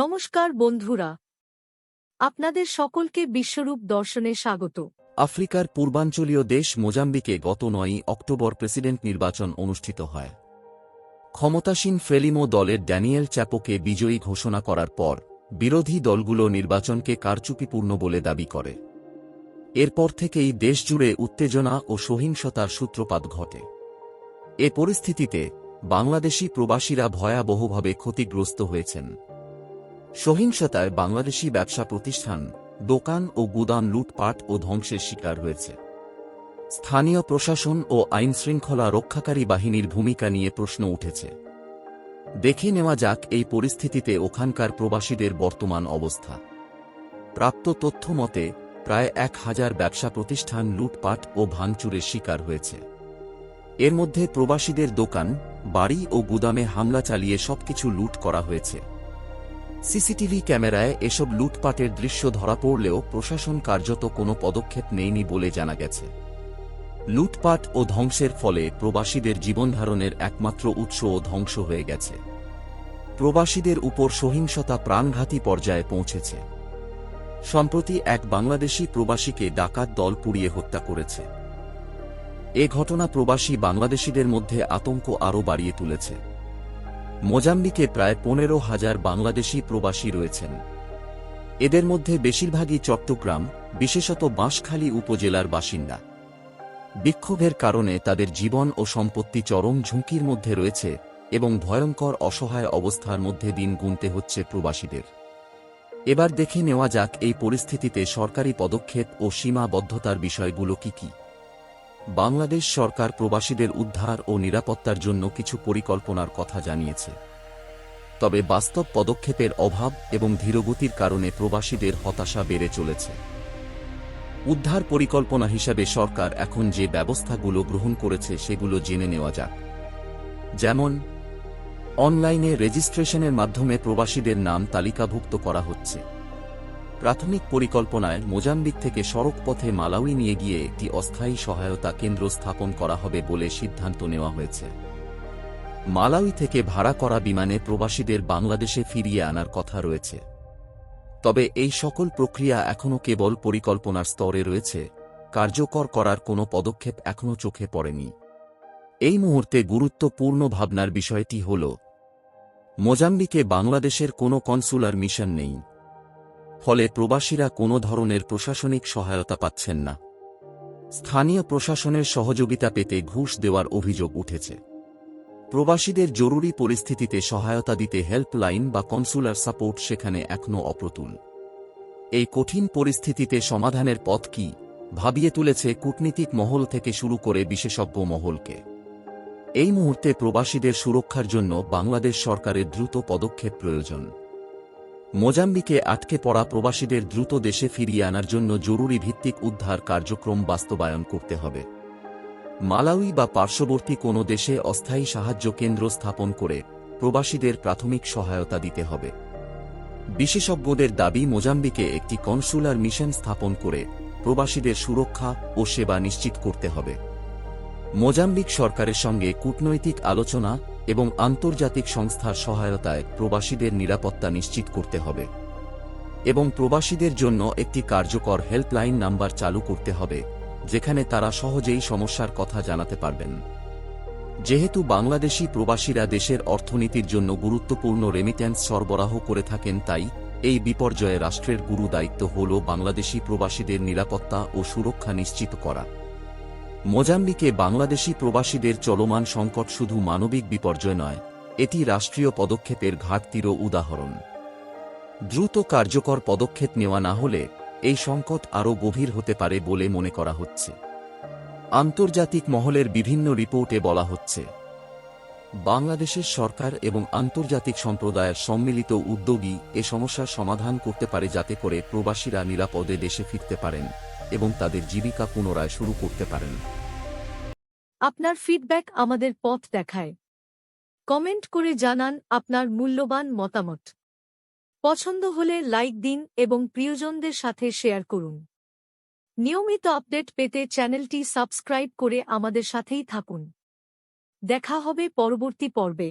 নমস্কার বন্ধুরা, আপনাদের সকলকে বিশ্বরূপ দর্শনে স্বাগত। আফ্রিকার পূর্বাঞ্চলীয় দেশ মোজাম্বিকে গত ৯ অক্টোবর প্রেসিডেন্ট নির্বাচন অনুষ্ঠিত হয়। ক্ষমতাসীন ফ্রেলিমো দলের ড্যানিয়েল চ্যাপোকে বিজয়ী ঘোষণা করার পর বিরোধী দলগুলো নির্বাচনকে কারচুপিপূর্ণ বলে দাবি করে। এরপর থেকেই দেশজুড়ে উত্তেজনা ও সহিংসতার সূত্রপাত ঘটে। এ পরিস্থিতিতে বাংলাদেশি প্রবাসীরা ভয়াবহভাবে ক্ষতিগ্রস্ত হয়েছেন। সহিংসতায় বাংলাদেশি ব্যবসা প্রতিষ্ঠান, দোকান ও গুদাম লুটপাট ও ধ্বংসের শিকার হয়েছে। স্থানীয় প্রশাসন ও আইনশৃঙ্খলা রক্ষাকারী বাহিনীর ভূমিকা নিয়ে প্রশ্ন উঠেছে। দেখে নেওয়া যাক এই পরিস্থিতিতে ওখানকার প্রবাসীদের বর্তমান অবস্থা। প্রাপ্ত তথ্য মতে প্রায় ১,০০০ ব্যবসা প্রতিষ্ঠান লুটপাট ও ভাঙচুরের শিকার হয়েছে। এর মধ্যে প্রবাসীদের দোকান, বাড়ি ও গুদামে হামলা চালিয়ে সবকিছু লুট করা হয়েছে। সিসিটিভি ক্যামেরায় এসব লুটপাটের দৃশ্য ধরা পড়লেও প্রশাসন কার্যত কোনো পদক্ষেপ নেয়নি বলে জানা গেছে। লুটপাট ও ধ্বংসের ফলে প্রবাসীদের জীবনধারণের একমাত্র উৎসও ধ্বংস হয়ে গেছে। প্রবাসীদের উপর সহিংসতা প্রাণঘাতী পর্যায়ে পৌঁছেছে। সম্প্রতি এক বাংলাদেশি প্রবাসীকে ডাকাত দল পুড়িয়ে হত্যা করেছে। এ ঘটনা প্রবাসী বাংলাদেশিদের মধ্যে আতঙ্ক আরও বাড়িয়ে তুলেছে। মোজাম্বিকে প্রায় ১৫,০০০ বাংলাদেশি প্রবাসী রয়েছেন। এদের মধ্যে বেশিরভাগই চট্টগ্রাম, বিশেষত বাঁশখালী উপজেলার বাসিন্দা। বিক্ষোভের কারণে তাদের জীবন ও সম্পত্তি চরম ঝুঁকির মধ্যে রয়েছে এবং ভয়ঙ্কর অসহায় অবস্থার মধ্যে দিন গুনতে হচ্ছে প্রবাসীদের। এবার দেখে নেওয়া যাক এই পরিস্থিতিতে সরকারি পদক্ষেপ ও সীমাবদ্ধতার বিষয়গুলো কি কি। বাংলাদেশ সরকার প্রবাসীদের উদ্ধার ও নিরাপত্তার জন্য কিছু পরিকল্পনার কথা জানিয়েছে। তবে বাস্তব পদক্ষেপের অভাব এবং ধীরগতির কারণে প্রবাসীদের হতাশা বেড়ে চলেছে। উদ্ধার পরিকল্পনা হিসাবে সরকার এখন যে ব্যবস্থাগুলো গ্রহণ করেছে সেগুলো জেনে নেওয়া যাক। যেমন, অনলাইনে রেজিস্ট্রেশনের মাধ্যমে প্রবাসীদের নাম তালিকাভুক্ত করা হচ্ছে। প্রাথমিক পরিকল্পনায় মোজাম্বিক থেকে সড়কপথে মালাউই নিয়ে গিয়ে একটি অস্থায়ী সহায়তা কেন্দ্র স্থাপন করা হবে বলে সিদ্ধান্ত নেওয়া হয়েছে। মালাউই থেকে ভাড়া করা বিমানে প্রবাসীদের বাংলাদেশে ফিরিয়ে আনার কথা রয়েছে। তবে এই সকল প্রক্রিয়া এখনও কেবল পরিকল্পনার স্তরে রয়েছে, কার্যকর করার কোনো পদক্ষেপ এখনও চোখে পড়েনি। এই মুহূর্তে গুরুত্বপূর্ণ ভাবনার বিষয়টি হল, মোজাম্বিকে বাংলাদেশের কোনো কনসুলার মিশন নেই। ফলে প্রবাসীরা কোনো ধরনের প্রশাসনিক সহায়তা পাচ্ছেন না। স্থানীয় প্রশাসনের সহযোগিতা পেতে ঘুষ দেওয়ার অভিযোগ উঠেছে। প্রবাসীদের জরুরি পরিস্থিতিতে সহায়তা দিতে হেল্পলাইন বা কনসুলার সাপোর্ট সেখানে এখনও অপ্রতুল। এই কঠিন পরিস্থিতিতে সমাধানের পথ কি, ভাবিয়ে তুলেছে কূটনীতিক মহল থেকে শুরু করে বিশেষজ্ঞ মহলকে। এই মুহূর্তে প্রবাসীদের সুরক্ষার জন্য বাংলাদেশ সরকারের দ্রুত পদক্ষেপ প্রয়োজন। মোজাম্বিকে আটকে পড়া প্রবাসীদের দ্রুত দেশে ফিরিয়ে আনার জন্য জরুরি ভিত্তিক উদ্ধার কার্যক্রম বাস্তবায়ন করতে হবে। মালাউই বা পার্শ্ববর্তী কোনো দেশে অস্থায়ী সাহায্য কেন্দ্র স্থাপন করে প্রবাসীদের প্রাথমিক সহায়তা দিতে হবে। বিশেষজ্ঞদের দাবি, মোজাম্বিকে একটি কনসুলার মিশন স্থাপন করে প্রবাসীদের সুরক্ষা ও সেবা নিশ্চিত করতে হবে। মোজাম্বিক সরকারের সঙ্গে কূটনৈতিক আলোচনা এবং আন্তর্জাতিক সংস্থার সহায়তায় প্রবাসীদের নিরাপত্তা নিশ্চিত করতে হবে এবং প্রবাসীদের জন্য একটি কার্যকর হেল্পলাইন নাম্বার চালু করতে হবে, যেখানে তারা সহজেই সমস্যার কথা জানাতে পারবেন। যেহেতু বাংলাদেশি প্রবাসীরা দেশের অর্থনীতির জন্য গুরুত্বপূর্ণ রেমিট্যান্স সরবরাহ করে থাকেন, তাই এই বিপর্যয়ে রাষ্ট্রের গুরু দায়িত্ব হল বাংলাদেশি প্রবাসীদের নিরাপত্তা ও সুরক্ষা নিশ্চিত করা। মোজাম্বিকে বাংলাদেশি প্রবাসীদের চলমান সংকট শুধু মানবিক বিপর্যয় নয়, এটি রাষ্ট্রীয় পদক্ষেপের ঘাটতিরও উদাহরণ। দ্রুত কার্যকর পদক্ষেপ নেওয়া না হলে এই সংকট আরও গভীর হতে পারে বলে মনে করা হচ্ছে। আন্তর্জাতিক মহলের বিভিন্ন রিপোর্টে বলা হচ্ছে, বাংলাদেশের সরকার এবং আন্তর্জাতিক সম্প্রদায়ের সম্মিলিত উদ্যোগই এ সমস্যার সমাধান করতে পারে, যাতে করে প্রবাসীরা নিরাপদে দেশে ফিরতে পারেন এবং তাদের জীবিকা পুনরায় শুরু করতে পারেন। আপনার ফিডব্যাক আমাদের পথ দেখায়। কমেন্ট করে জানান আপনার মূল্যবান মতামত। পছন্দ হলে লাইক দিন এবং প্রিয়জনদের সাথে শেয়ার করুন। নিয়মিত আপডেট পেতে চ্যানেলটি সাবস্ক্রাইব করে আমাদের সাথেই থাকুন। দেখা হবে পরবর্তী পর্বে।